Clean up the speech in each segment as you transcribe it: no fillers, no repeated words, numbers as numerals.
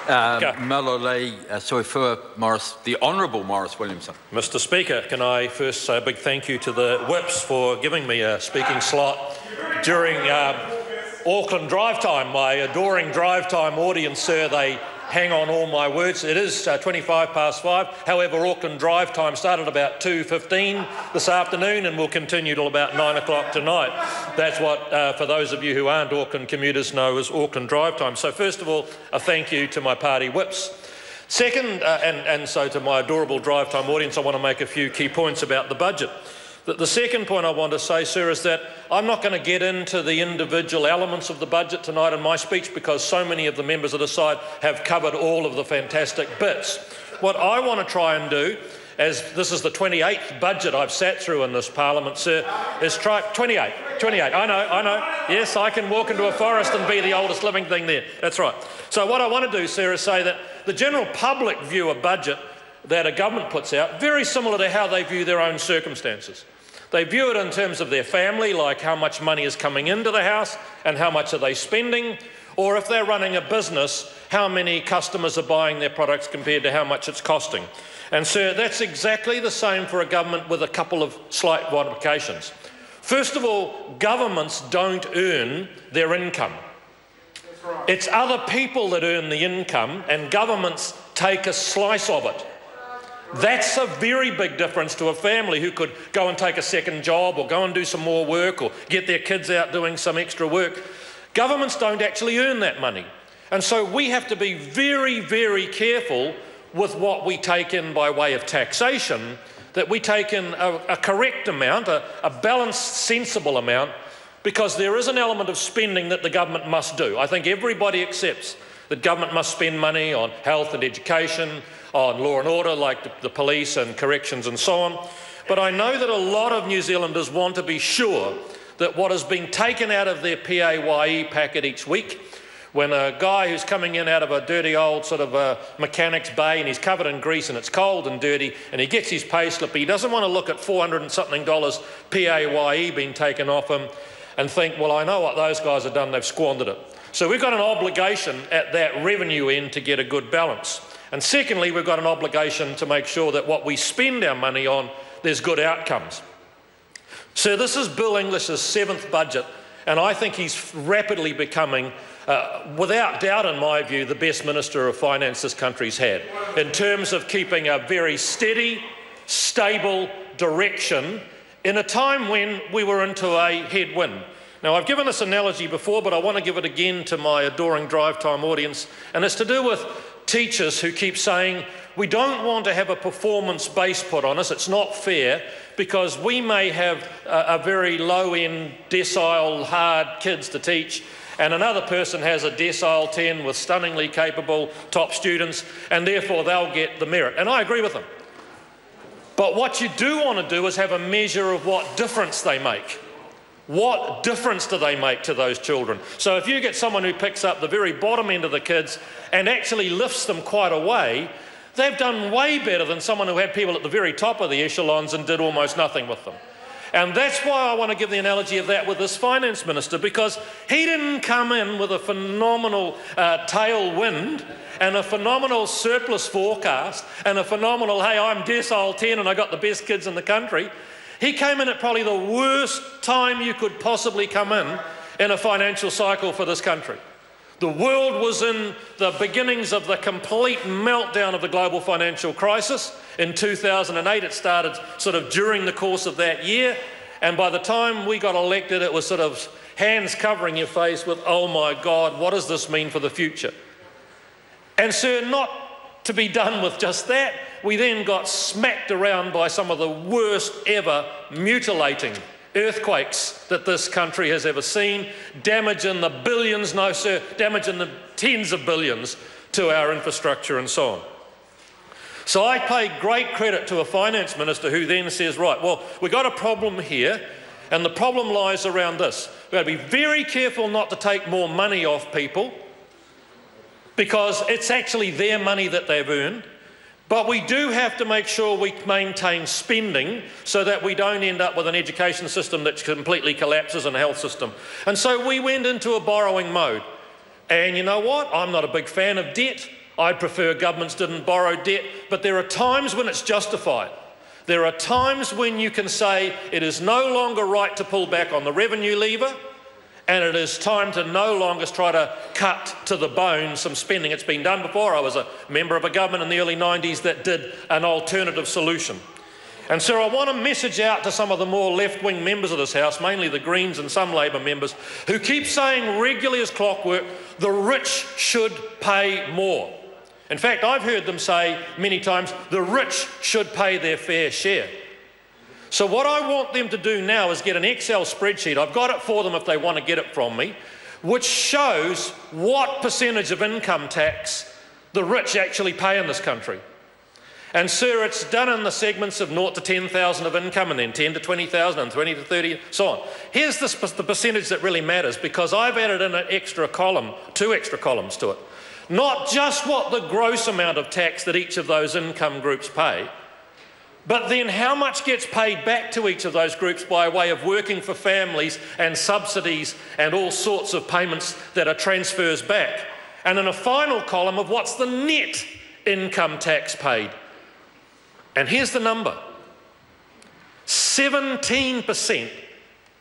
Malolei Soifua Morris, the Honourable Morris Williamson. Mr Speaker, can I first say a big thank you to the whips for giving me a speaking slot during Auckland drive time. My adoring drive time audience, sir, they hang on all my words. It is 5:25. However, Auckland drive time started about 2:15 this afternoon and will continue till about 9 o'clock tonight. That's what, for those of you who aren't Auckland commuters, know as Auckland drive time. So first of all, a thank you to my party whips. Second, and so to my adorable drive time audience, I want to make a few key points about the budget. The second point I want to say, sir, is that I'm not going to get into the individual elements of the budget tonight in my speech because so many of the members of the side have covered all of the fantastic bits. What I want to try and do, as this is the 28th budget I've sat through in this parliament, sir, is try 28. I know. Yes, I can walk into a forest and be the oldest living thing there. That's right. So what I want to do, sir, is say that the general public view a budget that a government puts out, very similar to how they view their own circumstances. They view it in terms of their family, like how much money is coming into the house and how much are they spending, or if they're running a business, how many customers are buying their products compared to how much it's costing. And sir, that's exactly the same for a government with a couple of slight modifications. First of all, governments don't earn their income. It's other people that earn the income and governments take a slice of it. That's a very big difference to a family who could go and take a second job or go and do some more work or get their kids out doing some extra work. Governments don't actually earn that money. And so we have to be very, very careful with what we take in by way of taxation, that we take in a correct amount, a balanced, sensible amount, because there is an element of spending that the government must do. I think everybody accepts that government must spend money on health and education, on law and order, like the police and corrections and so on. But I know that a lot of New Zealanders want to be sure that what is being taken out of their PAYE packet each week, when a guy who's coming in out of a dirty old sort of mechanic's bay and he's covered in grease and it's cold and dirty and he gets his pay slip, he doesn't want to look at $400 and something PAYE being taken off him and think, well, I know what those guys have done, they've squandered it. So we've got an obligation at that revenue end to get a good balance. And secondly, we've got an obligation to make sure that what we spend our money on, there's good outcomes. So this is Bill English's 7th budget, and I think he's rapidly becoming, without doubt in my view, the best Minister of Finance this country's had, in terms of keeping a very steady, stable direction in a time when we were into a headwind. Now, I've given this analogy before, but I want to give it again to my adoring drive time audience, and it's to do with teachers who keep saying, we don't want to have a performance base put on us, it's not fair, because we may have a very low-end, decile, hard kids to teach, and another person has a decile 10 with stunningly capable top students, and therefore they'll get the merit. And I agree with them. But what you do want to do is have a measure of what difference they make. What difference do they make to those children? So if you get someone who picks up the very bottom end of the kids and actually lifts them quite a way, they've done way better than someone who had people at the very top of the echelons and did almost nothing with them. And that's why I want to give the analogy of that with this finance minister, because he didn't come in with a phenomenal tailwind and a phenomenal surplus forecast and a phenomenal, hey, I'm decile 10 and I got the best kids in the country. He came in at probably the worst time you could possibly come in a financial cycle for this country. The world was in the beginnings of the complete meltdown of the global financial crisis. In 2008, it started sort of during the course of that year. And by the time we got elected, it was sort of hands covering your face with, oh my God, what does this mean for the future? And sir, not to be done with just that, we then got smacked around by some of the worst ever mutilating earthquakes that this country has ever seen, damage in the billions, no sir, damage in the tens of billions to our infrastructure and so on. So I pay great credit to a finance minister who then says, right, well, we've got a problem here, and the problem lies around this. We've got to be very careful not to take more money off people, because it's actually their money that they've earned. But we do have to make sure we maintain spending so that we don't end up with an education system that completely collapses and a health system. And so we went into a borrowing mode. And you know what? I'm not a big fan of debt. I'd prefer governments didn't borrow debt, but there are times when it's justified. There are times when you can say it is no longer right to pull back on the revenue lever, and it is time to no longer try to cut to the bone some spending. It's been done before. I was a member of a government in the early 90s that did an alternative solution. And so I want to message out to some of the more left-wing members of this House, mainly the Greens and some Labor members, who keep saying regularly as clockwork, the rich should pay more. In fact, I've heard them say many times, the rich should pay their fair share. So what I want them to do now is get an Excel spreadsheet, I've got it for them if they want to get it from me, which shows what percentage of income tax the rich actually pay in this country. And sir, it's done in the segments of 0 to 10,000 of income, and then 10 to 20,000 and 20 to 30, so on. Here's the percentage that really matters, because I've added in an extra column, 2 extra columns to it. Not just what the gross amount of tax that each of those income groups pay, but then how much gets paid back to each of those groups by way of working for families and subsidies and all sorts of payments that are transfers back. And in a final column of what's the net income tax paid. And here's the number. 17%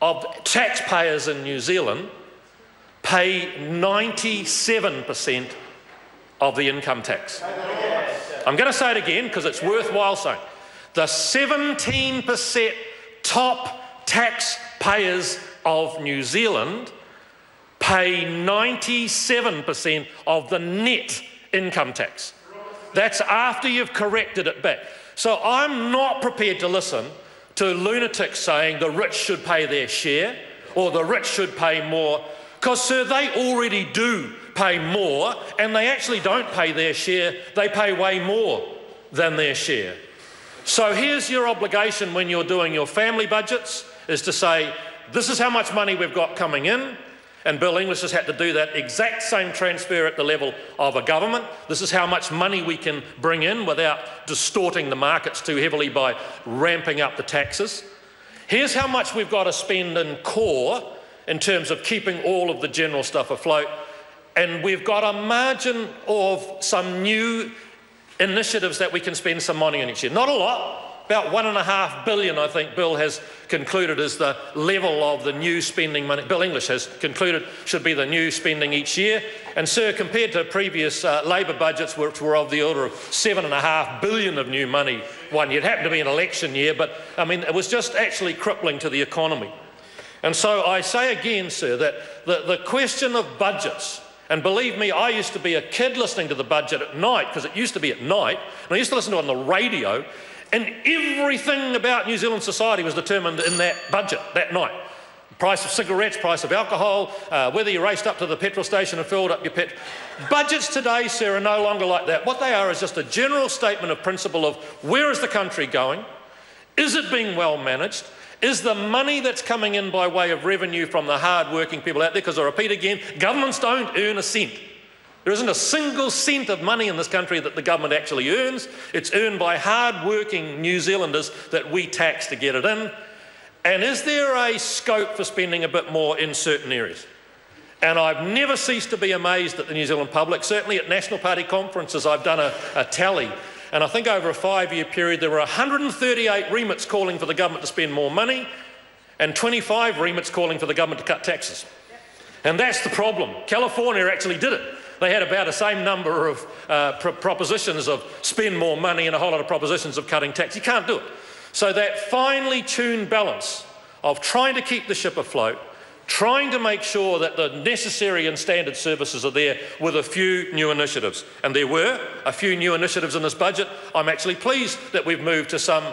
of taxpayers in New Zealand pay 97% of the income tax. I'm going to say it again because it's worthwhile saying. The 17% top taxpayers of New Zealand pay 97% of the net income tax. That's after you've corrected it back. So I'm not prepared to listen to lunatics saying the rich should pay their share or the rich should pay more, because, sir, they already do pay more, and they actually don't pay their share, they pay way more than their share. So here's your obligation when you're doing your family budgets, is to say, this is how much money we've got coming in, and Bill English has had to do that exact same transfer at the level of a government. This is how much money we can bring in without distorting the markets too heavily by ramping up the taxes. Here's how much we've got to spend in core in terms of keeping all of the general stuff afloat. And we've got a margin of some new initiatives that we can spend some money on each year. Not a lot. About $1.5 billion, I think Bill has concluded, is the level of the new spending money. Bill English has concluded should be the new spending each year. And sir, compared to previous Labor budgets, which were of the order of $7.5 billion of new money one year, it happened to be an election year, but I mean, it was just actually crippling to the economy. And so I say again, sir, that the question of budgets, and believe me, I used to be a kid listening to the budget at night, because it used to be at night, and I used to listen to it on the radio, and everything about New Zealand society was determined in that budget that night. Price of cigarettes, price of alcohol, whether you raced up to the petrol station and filled up your petrol. Budgets today, sir, are no longer like that. What they are is just a general statement of principle of where is the country going? Is it being well managed? Is the money that's coming in by way of revenue from the hard-working people out there, because I repeat again, governments don't earn a cent. There isn't a single cent of money in this country that the government actually earns. It's earned by hard-working New Zealanders that we tax to get it in. And is there a scope for spending a bit more in certain areas? And I've never ceased to be amazed at the New Zealand public. Certainly at National Party conferences, I've done a tally. And I think over a 5-year period, there were 138 remits calling for the government to spend more money and 25 remits calling for the government to cut taxes. And that's the problem. California actually did it. They had about the same number of propositions of spend more money and a whole lot of propositions of cutting tax. You can't do it. So that finely tuned balance of trying to keep the ship afloat, trying to make sure that the necessary and standard services are there with a few new initiatives. And there were a few new initiatives in this budget. I'm actually pleased that we've moved to some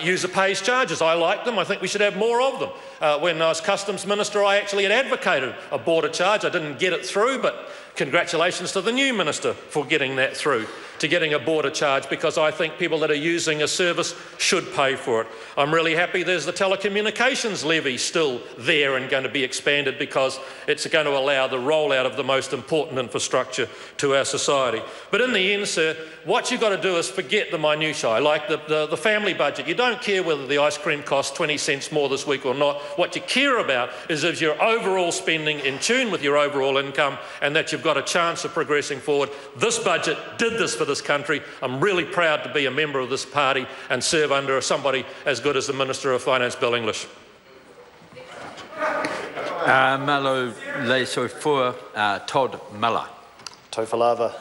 user pays charges. I like them. I think we should have more of them. When I was Customs Minister, I actually had advocated a border charge. I didn't get it through, but congratulations to the new Minister for getting that through. to getting a border charge, because I think people that are using a service should pay for it. I'm really happy there's the telecommunications levy still there and going to be expanded, because it's going to allow the rollout of the most important infrastructure to our society. But in the end, sir, what you've got to do is forget the minutiae, like the family budget. You don't care whether the ice cream costs 20 cents more this week or not. What you care about is your overall spending in tune with your overall income, and that you've got a chance of progressing forward. This budget did this for this country. I'm really proud to be a member of this party and serve under somebody as good as the Minister of Finance, Bill English. Malo Leiso for Todd Miller. Tauwhalava.